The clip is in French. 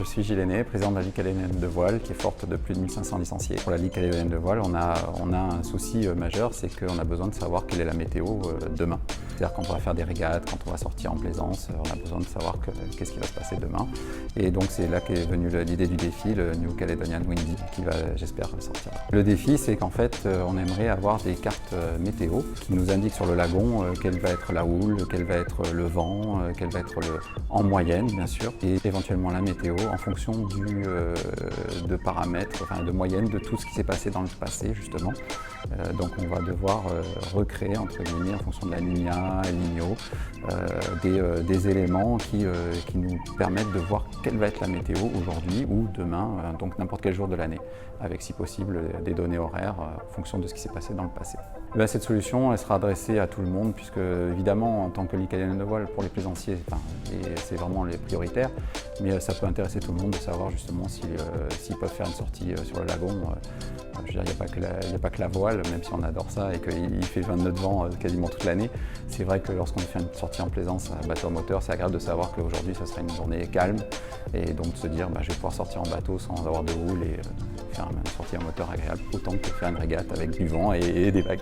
Je suis Gilles Henné, président de la Ligue calédonienne de voile, qui est forte de plus de 1500 licenciés. Pour la Ligue calédonienne de voile, on a un souci majeur, c'est qu'on a besoin de savoir quelle est la météo demain. C'est-à-dire qu'on va faire des régates, quand on va sortir en plaisance, on a besoin de savoir qu'est-ce qui va se passer demain. Et donc c'est là qu'est venue l'idée du défi, le New Caledonian Windy, qui va, j'espère, sortir. Le défi, c'est qu'en fait, on aimerait avoir des cartes météo qui nous indiquent sur le lagon quelle va être la houle, quel va être le vent, quel va être en moyenne, bien sûr, et éventuellement la météo en fonction de paramètres, enfin de moyenne de tout ce qui s'est passé dans le passé, justement. Donc on va devoir recréer, entre guillemets, en fonction de la Niña, El Niño, des éléments qui nous permettent de voir quelle va être la météo aujourd'hui ou demain, donc n'importe quel jour de l'année, avec si possible des données horaires en fonction de ce qui s'est passé dans le passé. Cette solution, elle sera adressée à tout le monde, puisque évidemment, en tant que Ligue calédonienne de voile, pour les plaisanciers, c'est vraiment les prioritaires, mais ça peut intéresser tout le monde de savoir justement s'ils peuvent faire une sortie sur le lagon. Je veux dire, il n'y a pas que la voile, même si on adore ça et qu'il fait 20 nœuds de vent quasiment toute l'année. C'est vrai que lorsqu'on fait une sortie en plaisance à bateau à moteur, c'est agréable de savoir qu'aujourd'hui, ça sera une journée calme et donc de se dire je vais pouvoir sortir en bateau sans avoir de houle et faire une sortie en moteur agréable autant que faire une régate avec du vent et des vagues.